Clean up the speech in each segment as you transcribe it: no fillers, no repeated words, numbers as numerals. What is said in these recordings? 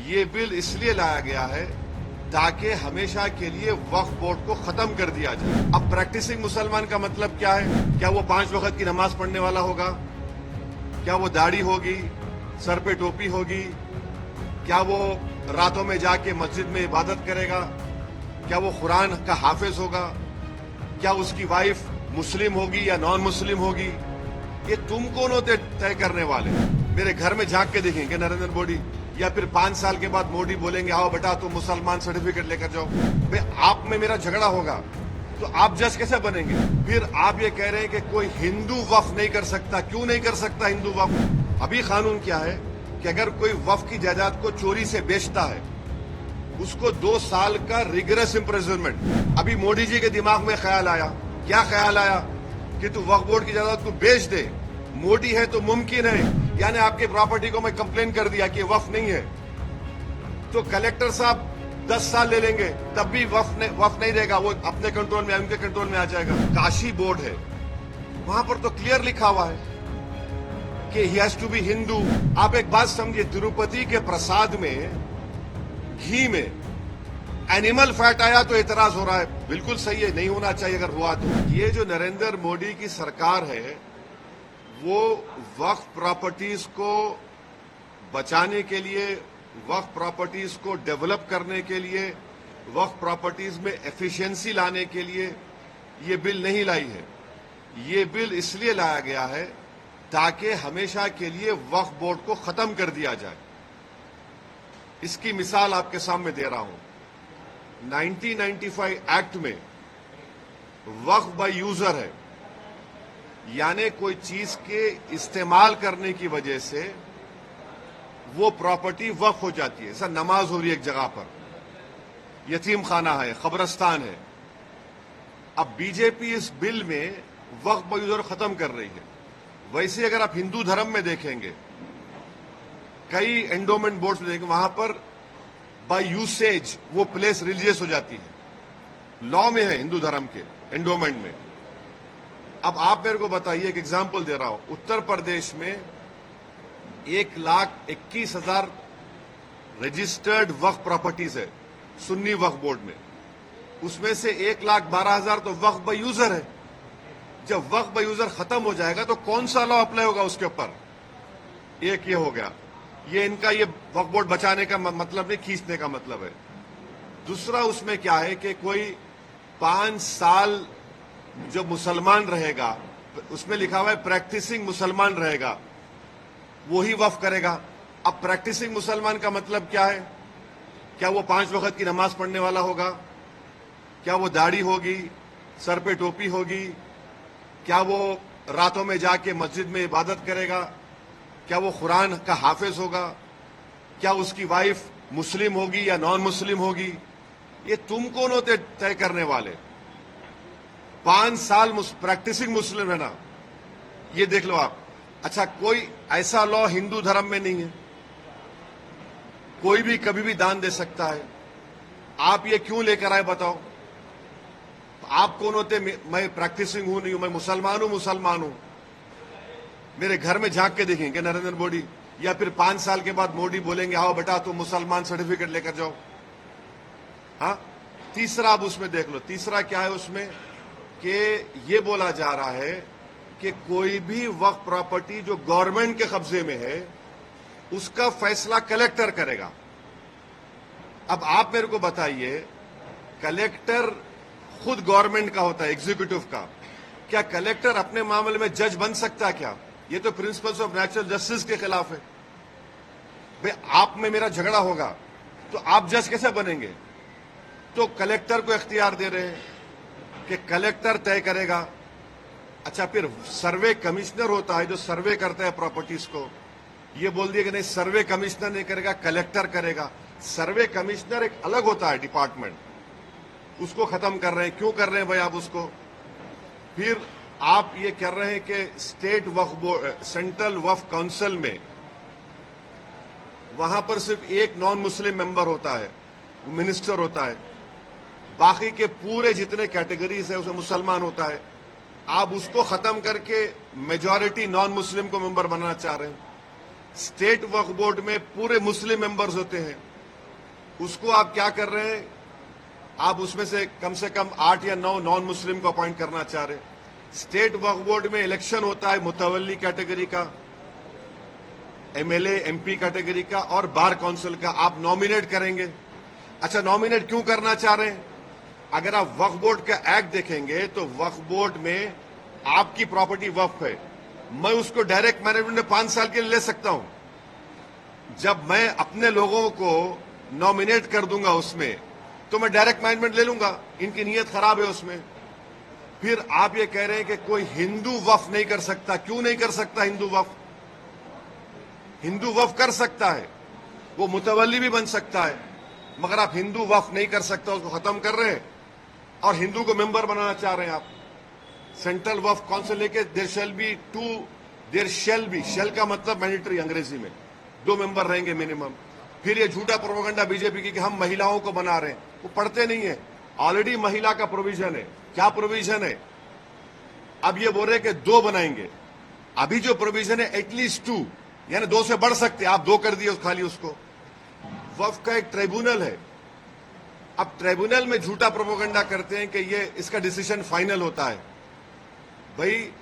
ये बिल इसलिए लाया गया है ताकि हमेशा के लिए वक्फ बोर्ड को खत्म कर दिया जाए। अब प्रैक्टिसिंग मुसलमान का मतलब क्या है? क्या वो 5 वक्त की नमाज पढ़ने वाला होगा? क्या वो दाढ़ी होगी, सर पे टोपी होगी? क्या वो रातों में जाके मस्जिद में इबादत करेगा? क्या वो कुरान का हाफिज होगा? क्या उसकी वाइफ मुस्लिम होगी या नॉन मुस्लिम होगी? ये तुम कौन होते तय करने वाले? मेरे घर में झांक के देखेंगे नरेंद्र मोदी, या फिर 5 साल के बाद मोदी बोलेंगे आओ बेटा तुम मुसलमान सर्टिफिकेट लेकर जाओ। भाई आप में मेरा झगड़ा होगा तो आप जज कैसे बनेंगे? फिर आप ये कह रहे हैं कि कोई हिंदू वक्फ नहीं कर सकता। क्यों नहीं कर सकता हिंदू वक्फ? अभी कानून क्या है कि अगर कोई वक्फ की जायदाद को चोरी से बेचता है उसको 2 साल का रिगरस इम्प्रिजनमेंट। अभी मोदी जी के दिमाग में ख्याल आया, क्या ख्याल आया कि तू वक्फ बोर्ड की जायदाद को बेच दे। मोदी है तो मुमकिन है, यानी आपकी प्रॉपर्टी को मैं कंप्लेन कर दिया कि वक्फ नहीं है तो कलेक्टर साहब 10 साल ले लेंगे तब भी वक्फ नहीं रहेगा, वो अपने कंट्रोल में उनके कंट्रोल में आ जाएगा। काशी बोर्ड है, वहां पर तो क्लियर लिखा हुआ है कि he has to be Hindu. आप एक बात समझिए, तिरुपति के प्रसाद में घी में एनिमल फैट आया तो एतराज हो रहा है। बिल्कुल सही है, नहीं होना चाहिए अगर हुआ तो। ये जो नरेंद्र मोदी की सरकार है वो वक्फ प्रॉपर्टीज को बचाने के लिए, वक्फ प्रॉपर्टीज को डेवलप करने के लिए, वक्फ प्रॉपर्टीज में एफिशिएंसी लाने के लिए ये बिल नहीं लाई है। ये बिल इसलिए लाया गया है ताकि हमेशा के लिए वक्फ बोर्ड को खत्म कर दिया जाए। इसकी मिसाल आपके सामने दे रहा हूं। 1995 एक्ट में वक्फ बाय यूजर है, यानी कोई चीज के इस्तेमाल करने की वजह से वो प्रॉपर्टी वक्फ हो जाती है। सर नमाज हो रही है एक जगह पर, यतीम खाना है, कब्रिस्तान है। अब बीजेपी इस बिल में वक्फ बाय यूजर खत्म कर रही है। वैसे अगर आप हिंदू धर्म में देखेंगे, कई एंडोमेंट बोर्ड्स में देखेंगे, वहां पर बाय यूसेज वो प्लेस रिलीजियस हो जाती है। लॉ में है हिंदू धर्म के एंडोमेंट में। अब आप मेरे को बताइए, एक एग्जाम्पल दे रहा हूं। उत्तर प्रदेश में 1,21,000 रजिस्टर्ड वक्फ प्रॉपर्टीज है सुन्नी वक्फ बोर्ड में। उसमें से 1,12,000 तो वक्फ बाय यूजर है। जब वक्फ बाय यूजर खत्म हो जाएगा तो कौन सा लॉ अप्लाई होगा उसके ऊपर? एक ये हो गया, ये इनका ये वक्फ बोर्ड बचाने का मतलब नहीं, खींचने का मतलब है। दूसरा उसमें क्या है कि कोई 5 साल जो मुसलमान रहेगा, उसमें लिखा हुआ है प्रैक्टिसिंग मुसलमान रहेगा, वो ही वक्फ करेगा। अब प्रैक्टिसिंग मुसलमान का मतलब क्या है? क्या वो 5 वक्त की नमाज पढ़ने वाला होगा? क्या वो दाढ़ी होगी, सर पे टोपी होगी? क्या वो रातों में जाके मस्जिद में इबादत करेगा? क्या वो कुरान का हाफिज होगा? क्या उसकी वाइफ मुस्लिम होगी या नॉन मुस्लिम होगी? ये तुम कौन होते तय करने वाले? 5 साल प्रैक्टिसिंग मुस्लिम है ना, ये देख लो आप। अच्छा, कोई ऐसा लॉ हिंदू धर्म में नहीं है, कोई भी कभी भी दान दे सकता है। आप ये क्यों लेकर आए बताओ? आप कौन होते? मैं प्रैक्टिसिंग हूं नहीं हूं, मैं मुसलमान हूं। मेरे घर में झांक के देखेंगे नरेंद्र मोदी, या फिर 5 साल के बाद मोदी बोलेंगे आओ बेटा तुम मुसलमान सर्टिफिकेट लेकर जाओ। हाँ, तीसरा अब उसमें देख लो, तीसरा क्या है उसमें कि ये बोला जा रहा है कि कोई भी वक्फ प्रॉपर्टी जो गवर्नमेंट के कब्जे में है उसका फैसला कलेक्टर करेगा। अब आप मेरे को बताइए, कलेक्टर खुद गवर्नमेंट का होता है, एग्जीक्यूटिव का। क्या कलेक्टर अपने मामले में जज बन सकता है क्या? ये तो प्रिंसिपल्स ऑफ नेचुरल जस्टिस के खिलाफ है। भाई आप में मेरा झगड़ा होगा तो आप जज कैसे बनेंगे? तो कलेक्टर को इख्तियार दे रहे हैं कि कलेक्टर तय करेगा। अच्छा, फिर सर्वे कमिश्नर होता है जो सर्वे करता है प्रॉपर्टीज को, ये बोल दिया कि नहीं सर्वे कमिश्नर नहीं करेगा, कलेक्टर करेगा। सर्वे कमिश्नर एक अलग होता है डिपार्टमेंट, उसको खत्म कर रहे हैं। क्यों कर रहे हैं भाई आप उसको? फिर आप ये कर रहे हैं कि स्टेट वक्फ बोर्ड, सेंट्रल वक्फ काउंसिल में वहां पर सिर्फ एक नॉन मुस्लिम मेंबर होता है, मिनिस्टर होता है, बाकी के पूरे जितने कैटेगरीज है उसमें मुसलमान होता है। आप उसको खत्म करके मेजॉरिटी नॉन मुस्लिम को मेंबर बनाना चाह रहे हैं। स्टेट वक्फ बोर्ड में पूरे मुस्लिम मेंबर्स होते हैं, उसको आप क्या कर रहे हैं, आप उसमें से कम 8 या 9 नॉन मुस्लिम को अपॉइंट करना चाह रहे हैं। स्टेट वक्फ बोर्ड में इलेक्शन होता है मुतवल्ली कैटेगरी का, एमएलए एमपी कैटेगरी का और बार काउंसिल का, आप नॉमिनेट करेंगे। अच्छा, नॉमिनेट क्यों करना चाह रहे हैं? अगर आप वक्फ बोर्ड का एक्ट देखेंगे तो वक्फ बोर्ड में आपकी प्रॉपर्टी वक्फ है, मैं उसको डायरेक्ट मैनेजमेंट में 5 साल के लिए ले सकता हूं। जब मैं अपने लोगों को नॉमिनेट कर दूंगा उसमें, तो मैं डायरेक्ट मैनेजमेंट ले लूंगा। इनकी नीयत खराब है उसमें। फिर आप ये कह रहे हैं कि कोई हिंदू वक्फ नहीं कर सकता। क्यों नहीं कर सकता हिंदू वक्फ? हिंदू वक्फ कर सकता है, वो मुतवल्ली भी बन सकता है, मगर आप हिंदू वक्फ नहीं कर सकता, उसको खत्म कर रहे हैं और हिंदू को मेंबर बनाना चाह रहे हैं आप। सेंट्रल वक्फ काउंसिल लेके देयर शेल बी, शेल का मतलब मैंडेटरी अंग्रेजी में, 2 मेंबर रहेंगे मिनिमम। फिर ये झूठा प्रोपेगेंडा बीजेपी की कि हम महिलाओं को बना रहे हैं, वो पढ़ते नहीं है। ऑलरेडी महिला का प्रोविजन है। क्या प्रोविजन है? अब ये बोल रहे कि 2 बनाएंगे। अभी जो प्रोविजन है एटलीस्ट 2, यानी 2 से बढ़ सकते, आप 2 कर दिए खाली उसको। वक्फ का एक ट्राइब्यूनल है। अब ट्राइब्यूनल में झूठा प्रोपेगेंडा करते हैं कि ये इसका डिसीजन फाइनल होता है। भाई,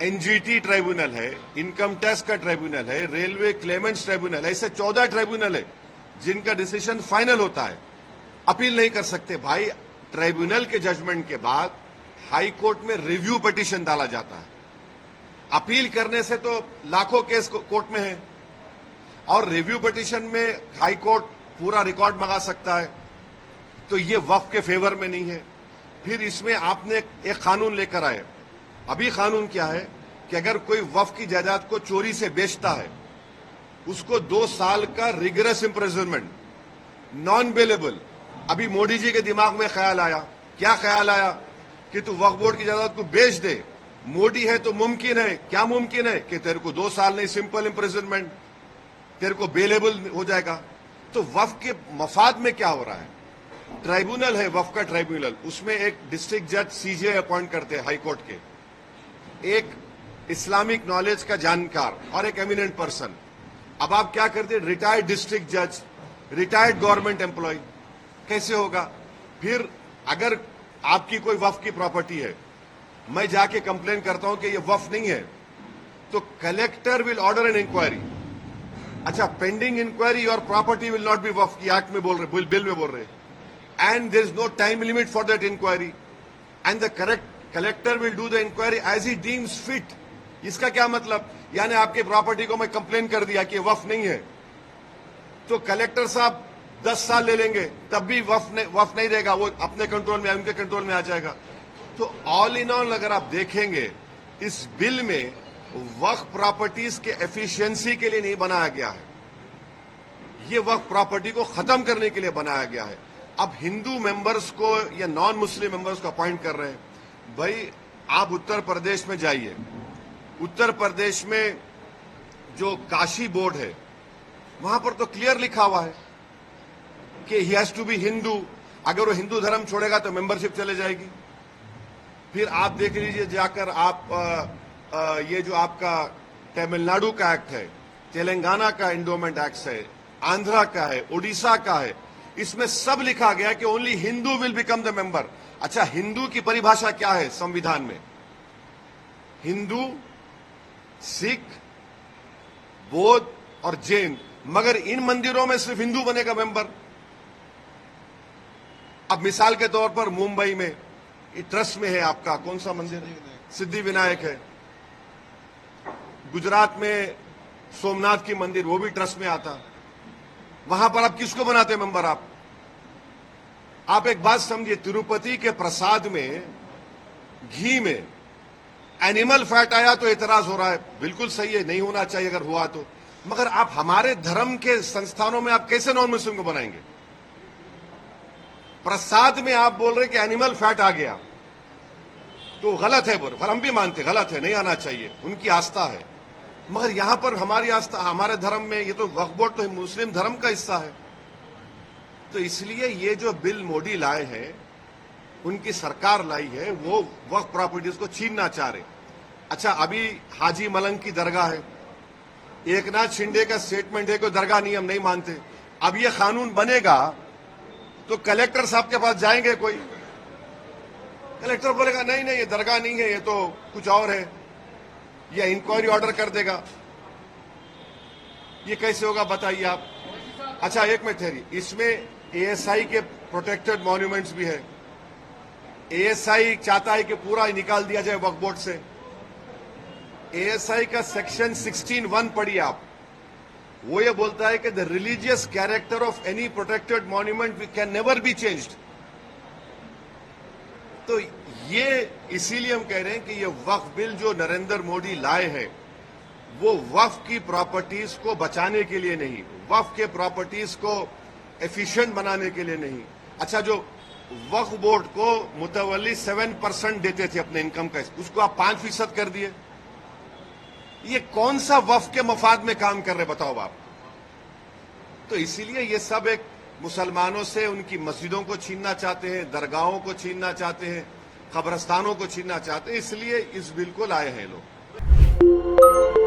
एनजीटी ट्राइब्यूनल है, इनकम टैक्स का ट्राइब्यूनल है, रेलवे क्लेमेंट्स ट्राइब्यूनल है, ऐसे 14 ट्राइब्यूनल है जिनका डिसीजन फाइनल होता है। अपील नहीं कर सकते। भाई, ट्राइब्यूनल के जजमेंट के बाद हाई कोर्ट में रिव्यू पिटीशन डाला जाता है। अपील करने से तो लाखों केस कोर्ट में है, और रिव्यू पिटीशन में हाई कोर्ट पूरा रिकॉर्ड मंगा सकता है। तो ये वक्फ के फेवर में नहीं है। फिर इसमें आपने एक कानून लेकर आए। अभी कानून क्या है कि अगर कोई वक्फ की जायदाद को चोरी से बेचता है, उसको 2 साल का रिगरस इम्प्रिजनमेंट, नॉन बेलेबल। अभी मोदी जी के दिमाग में ख्याल आया, क्या ख्याल आया कि तू वक्फ बोर्ड की जायदाद को बेच दे। मोदी है तो मुमकिन है, क्या मुमकिन है कि तेरे को 2 साल नहीं, सिंपल इम्प्रिजनमेंट, तेरे को बेलेबल हो जाएगा। तो वक्फ के मफाद में क्या हो रहा है? ट्राइब्यूनल है वक्फ का ट्राइब्यूनल, उसमें एक डिस्ट्रिक्ट जज सीजे अपॉइंट करते हैं हाई कोर्ट के, एक इस्लामिक नॉलेज का जानकार और एक एमिनेंट पर्सन। अब आप क्या करते हैं? रिटायर्ड डिस्ट्रिक्ट जज, रिटायर्ड गवर्नमेंट एम्प्लॉय, कैसे होगा? फिर अगर आपकी कोई वक्फ की प्रॉपर्टी है, मैं जाके कंप्लेन करता हूं कि ये वक्फ नहीं है, तो collector will order an inquiry. अच्छा, पेंडिंग इंक्वायरी और property will not be waqf की एक्ट में बोल रहे, बिल में बोल रहे, and there is no time limit for that inquiry, and the collector will do the inquiry as he deems fit. इसका क्या मतलब? यानी आपके प्रॉपर्टी को मैं कंप्लेन कर दिया कि वक्फ नहीं है, तो कलेक्टर साहब 10 साल ले लेंगे, तब भी वक्फ नहीं रहेगा, वो अपने कंट्रोल में, उनके कंट्रोल में आ जाएगा। तो ऑल इन ऑल अगर आप देखेंगे, इस बिल में वक्फ प्रॉपर्टीज के एफिशिएंसी के लिए नहीं बनाया गया है, ये वक्फ प्रॉपर्टी को खत्म करने के लिए बनाया गया है। अब हिंदू मेंबर्स को या नॉन मुस्लिम मेंबर्स को अपॉइंट कर रहे हैं। भाई, आप उत्तर प्रदेश में जाइए, उत्तर प्रदेश में जो काशी बोर्ड है, वहां पर तो क्लियर लिखा हुआ है कि he has to be Hindu. अगर वो हिंदू धर्म छोड़ेगा तो मेंबरशिप चले जाएगी। फिर आप देख लीजिए जाकर, आप ये जो आपका तमिलनाडु का एक्ट है, तेलंगाना का एंडोमेंट एक्ट है, आंध्रा का है, उड़ीसा का है, इसमें सब लिखा गया कि only Hindu will become the member. अच्छा, हिंदू की परिभाषा क्या है संविधान में? हिंदू, सिख, बौद्ध और जैन, मगर इन मंदिरों में सिर्फ हिंदू बनेगा मेंबर। अब मिसाल के तौर पर मुंबई में ट्रस्ट में है आपका कौन सा मंदिर है? सिद्धि विनायक है। गुजरात में सोमनाथ की मंदिर, वो भी ट्रस्ट में आता। वहां पर आप किसको बनाते हैं मेंबर? आप एक बात समझिए, तिरुपति के प्रसाद में घी में एनिमल फैट आया तो एतराज हो रहा है, बिल्कुल सही है, नहीं होना चाहिए अगर हुआ तो, मगर आप हमारे धर्म के संस्थानों में आप कैसे नॉन मुस्लिम को बनाएंगे? प्रसाद में आप बोल रहे कि एनिमल फैट आ गया तो गलत है, पर हम भी मानते गलत है, नहीं आना चाहिए, उनकी आस्था है। मगर यहां पर हमारी आस्था, हमारे धर्म में, ये तो वक्फ बोर्ड तो मुस्लिम धर्म का हिस्सा है। तो इसलिए ये जो बिल मोदी लाए हैं, उनकी सरकार लाई है, वो वक्फ प्रॉपर्टीज को छीनना चाह रहे। अच्छा, अभी हाजी मलंग की दरगाह है, एकनाथ शिंदे का स्टेटमेंट है कि दरगाह नहीं, हम नहीं मानते। अब ये कानून बनेगा तो कलेक्टर साहब के पास जाएंगे कोई, कलेक्टर बोलेगा नहीं नहीं ये दरगाह नहीं है, ये तो कुछ और है, या इंक्वायरी ऑर्डर कर देगा। ये कैसे होगा बताइए आप। अच्छा एक मिनट ठहरिए, इसमें एएसआई के प्रोटेक्टेड मॉन्यूमेंट्स भी है। एएसआई चाहता है कि पूरा निकाल दिया जाए वक्फ बोर्ड से। एएसआई का सेक्शन 16(1) पढ़िए आप, वो ये बोलता है कि the religious character of any protected monument can never be changed. तो ये इसीलिए हम कह रहे हैं कि ये वक्फ बिल जो नरेंद्र मोदी लाए हैं वो वक्फ की प्रॉपर्टीज को बचाने के लिए नहीं, वक्फ के प्रॉपर्टीज को एफिशिएंट बनाने के लिए नहीं। अच्छा, जो वक्फ बोर्ड को मुतवल्ली 7% देते थे अपने इनकम का, उसको आप 5% कर दिए। ये कौन सा वक्फ के मफाद में काम कर रहे बताओ आप। तो इसीलिए ये सब एक मुसलमानों से उनकी मस्जिदों को छीनना चाहते हैं, दरगाहों को छीनना चाहते हैं, कब्रस्तानों को छीनना चाहते हैं, इसलिए इस बिल को लाए हैं लोग।